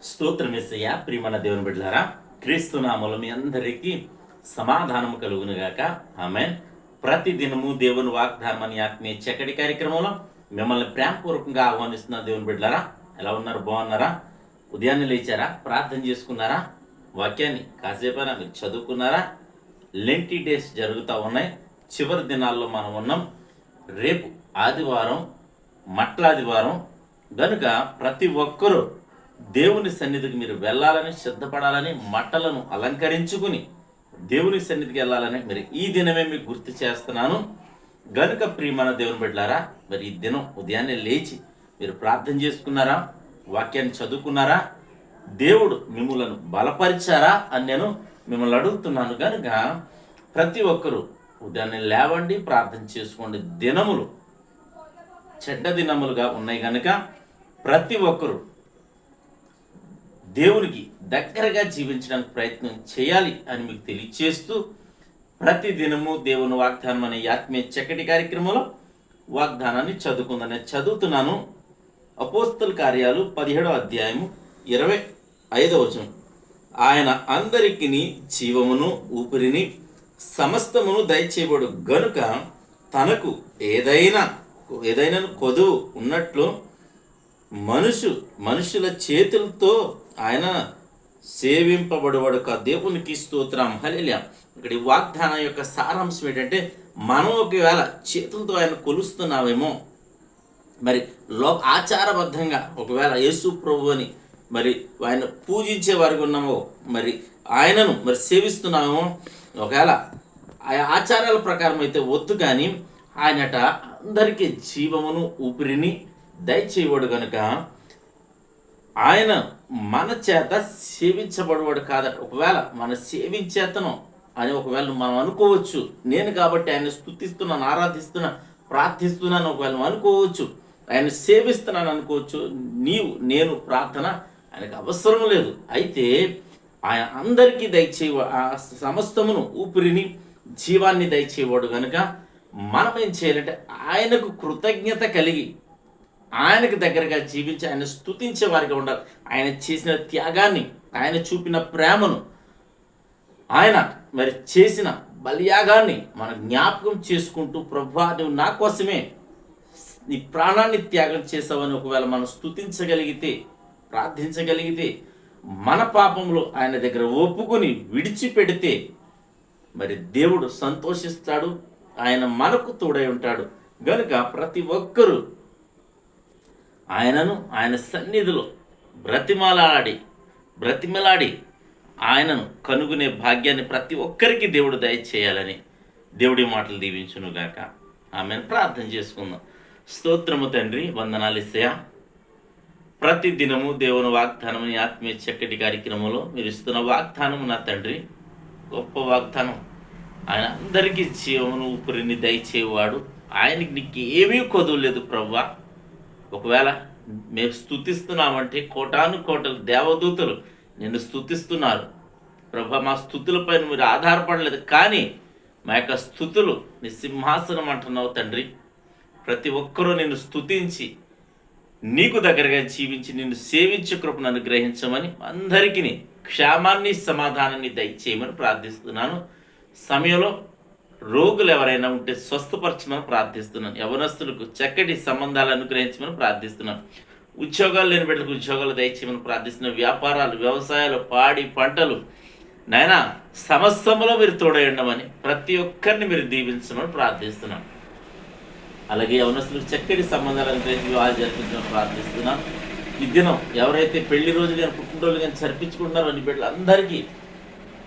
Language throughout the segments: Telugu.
స్తోత్రమెస్సయ్య ప్రియమైన దేవుని బిడ్డలారా, క్రీస్తు నామములో మీ అందరికీ సమాధానము కలుగునుగాక. ఆమేన్. ప్రతి దినము దేవుని వాగ్దానం అనే ఆత్మీయ చక్కటి కార్యక్రమంలో మిమ్మల్ని ప్రేమపూర్వకంగా ఆహ్వానిస్తున్న దేవుని బిడ్డలారా, ఎలా ఉన్నారు? బాగున్నారా? ఉదయాన్నే లేచారా? ప్రార్థన చేసుకున్నారా? వాక్యాన్ని కాసేపైనా మీరు చదువుకున్నారా? లెంటి డేస్ జరుగుతూ ఉన్నాయి. చివరి దినాల్లో మనం ఉన్నాం. రేపు ఆదివారం, మట్లాదివారం గనుక ప్రతి ఒక్కరూ దేవుని సన్నిధికి మీరు వెళ్ళాలని, సిద్ధపడాలని, మట్టలను అలంకరించుకుని దేవుని సన్నిధికి వెళ్ళాలని మరి ఈ దినమే మీకు గుర్తు చేస్తున్నాను. గనుక ప్రియమైన దేవుని బిడ్డలారా, మరి ఈ దినం ఉదయాన్నే లేచి మీరు ప్రార్థన చేసుకున్నారా? వాక్యాన్ని చదువుకున్నారా? దేవుడు మిమ్మలను బలపరిచారా అని నేను మిమ్మల్ని అడుగుతున్నాను. కనుక ప్రతి ఒక్కరూ ఉదయాన్నే లేవండి, ప్రార్థన చేసుకోండి. దినములు చెడ్డ దినములుగా ఉన్నాయి కనుక ప్రతి ఒక్కరూ దేవునికి దగ్గరగా జీవించడానికి ప్రయత్నం చేయాలి అని మీకు తెలియచేస్తూ, ప్రతి దినము దేవుని వాగ్దానం అనే ఆత్మీయ చక్కటి కార్యక్రమంలో వాగ్దానాన్ని చదువుకుందని చదువుతున్నాను. అపోస్తల కార్యాలు 17వ అధ్యాయము 25వ వచనం. ఆయన అందరికీ జీవమును, ఊపిరిని, సమస్తమును దయచేయబడు గనుక తనకు ఏదైనా కొదువు ఉన్నట్లు మనుషుల చేతులతో ఆయన సేవింపబడవాడు కా. దేవునికి స్తోత్రం. హల్లెలూయా. ఇక్కడ ఈ వాగ్దానం యొక్క సారాంశం ఏంటంటే, మనం ఒకవేళ చేతులతో ఆయన కొలుస్తున్నామేమో, మరి ఆచారబద్ధంగా ఒకవేళ యేసు ప్రభువుని మరి ఆయన పూజించే వారికి ఉన్నామో, మరి ఆయనను మరి సేవిస్తున్నామేమో, ఒకవేళ ఆ ఆచారాల ప్రకారం అయితే వద్దు, కానీ ఆయనట అందరికీ జీవమును, ఊపిరిని దయచేయవాడు కనుక ఆయన మన చేత సేవించబడవాడు కాదట. ఒకవేళ మన సేవించేతను అని ఒకవేళ మనం అనుకోవచ్చు. నేను కాబట్టి ఆయన స్తుతిస్తున్నాను, ఆరాధిస్తున్నాను, ప్రార్థిస్తున్నాను ఒకవేళ అనుకోవచ్చు. ఆయన సేవిస్తున్నాను అనుకోవచ్చు. నేను ప్రార్థన ఆయనకు అవసరం లేదు. అయితే ఆయన అందరికీ సమస్తమును, ఊపిరిని, జీవాన్ని దయచేవాడు కనుక మనం ఏం చేయాలంటే ఆయనకు కృతజ్ఞత కలిగి ఆయనకు దగ్గరగా జీవించి ఆయన స్తుతించే వారిగా ఉండాలి. ఆయన చేసిన త్యాగాన్ని, ఆయన చూపిన ప్రేమను, ఆయన మరి చేసిన బలియాగాన్ని మనం జ్ఞాపకం చేసుకుంటూ, ప్రభువా నువ్వు నా కోసమే నీ ప్రాణాన్ని త్యాగం చేసావని ఒకవేళ మనం స్తుతించగలిగితే, ప్రార్థించగలిగితే, మన పాపంలో ఆయన దగ్గర ఒప్పుకొని విడిచిపెడితే మరి దేవుడు సంతోషిస్తాడు. ఆయన మనకు తోడై ఉంటాడు. గనుక ప్రతి ఒక్కరూ ఆయనను ఆయన సన్నిధిలో బ్రతిమలాడి ఆయనను కనుగొనే భాగ్యాన్ని ప్రతి ఒక్కరికి దేవుడు దయచేయాలని దేవుడి మాటలు దీవించునుగాక. ఆమెను ప్రార్థన చేసుకుందాం. స్తోత్రము తండ్రి, వందనాలు యేసయ్యా. ప్రతి దినము దేవుని వాగ్దానం ఆత్మీయ చక్కటి కార్యక్రమంలో మీరు ఇస్తున్న వాగ్దానము నా తండ్రి గొప్ప వాగ్దానం. ఆయన అందరికీ జీవమును, ఊపిరిని దయచేవాడు. ఆయనకి నీకు ఏమీ కొదువు లేదు ప్రభువా. ఒకవేళ మేము స్తుతిస్తున్నామంటే కోటాను కోటలు దేవదూతలు నిన్ను స్తుతిస్తున్నారు ప్రభా. మా స్తుతులపైన మీరు ఆధారపడలేదు, కానీ మా యొక్క స్తుతులు నీ సింహాసనం అంటున్నావు తండ్రి. ప్రతి ఒక్కరూ నిన్ను స్తుతించి నీకు దగ్గరగా జీవించి నిన్ను సేవించే కృపను అనుగ్రహించమని, అందరికీ క్షేమాన్ని, సమాధానాన్ని దయచేయమని ప్రార్థిస్తున్నాను. సమయంలో రోగులు ఎవరైనా ఉంటే స్వస్థపరచమని ప్రార్థిస్తున్నాను. యవనస్తులకు చక్కటి సంబంధాలు అనుగ్రహించమని ప్రార్థిస్తున్నాను. ఉద్యోగాలు లేని బిడ్డలకు ఉద్యోగాలు దయచేయమని ప్రార్థిస్తున్నాను. వ్యాపారాలు, వ్యవసాయాలు, పాడి పంటలు నాయనా సమస్తములో మీరు తోడై ఉండమని, ప్రతి ఒక్కరిని మీరు దీవించమని ప్రార్థిస్తున్నాను. అలాగే యవనస్తులకు చక్కటి సంబంధాలు అనుగ్రహించి వివాహాలు జరిపించమని ప్రార్థిస్తున్నాను. ఈ దినం ఎవరైతే పెళ్లి రోజు కానీ పుట్టినరోజు కానీ జరిపించుకుంటున్నారో అని బిడ్డలందరికీ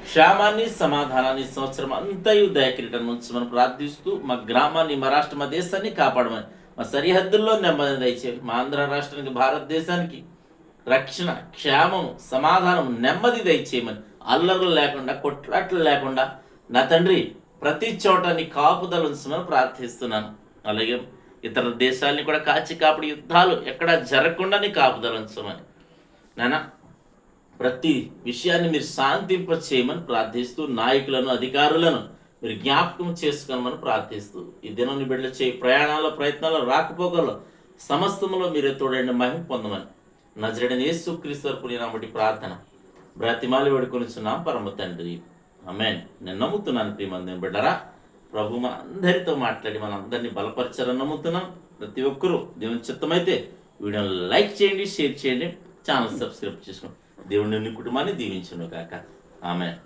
క్షేమాన్ని, సమాధానాన్ని సంవత్సరం అంతయు దయకిరీటం ఉంచమని ప్రార్థిస్తూ, మా గ్రామాన్ని, మా రాష్ట్ర, మా దేశాన్ని కాపాడమని, మా సరిహద్దుల్లో నెమ్మది దయచేయండి. మా ఆంధ్ర రాష్ట్రానికి, భారతదేశానికి రక్షణ, క్షేమము, సమాధానం, నెమ్మది దయచేయమని, అల్లర్లు లేకుండా, కొట్లాట్లు లేకుండా నా తండ్రి ప్రతి చోట నీ కాపుదల ఉంచమని ప్రార్థిస్తున్నాను. అలాగే ఇతర దేశాలని కూడా కాపాడి యుద్ధాలు ఎక్కడా జరగకుండా నీ కాపుదల ఉంచమని నాన్న, ప్రతి విషయాన్ని మీరు శాంతింప చేయమని ప్రార్థిస్తూ, నాయకులను, అధికారులను మీరు జ్ఞాపకం చేసుకోమని ప్రార్థిస్తూ, ఈ దినం బిడ్డలు చేయి ప్రయాణాల, ప్రయత్నాలు, రాకపోకల్లో సమస్తములో మీరే తోడండి, మహిమ పొందమని నజరేయుడైన యేసుక్రీస్తు వారి పుణ్యనామమున బట్టి ప్రార్థన బ్రతిమాలి వేడుకొనుచున్నాం పరమ తండ్రి. ఆమేన్. నేను నమ్ముతున్నాను ప్రియమంది బిడ్డరా, ప్రభు మన అందరితో మాట్లాడి మన అందరినీ బలపరచారని నమ్ముతున్నాం. ప్రతి ఒక్కరూ దేవుని చిత్తమైతే వీడియోని లైక్ చేయండి, షేర్ చేయండి, ఛానల్ సబ్స్క్రైబ్ చేసుకోండి. దేవుని నీ కుటుంబాన్ని దీవించును గాక. ఆమేన్.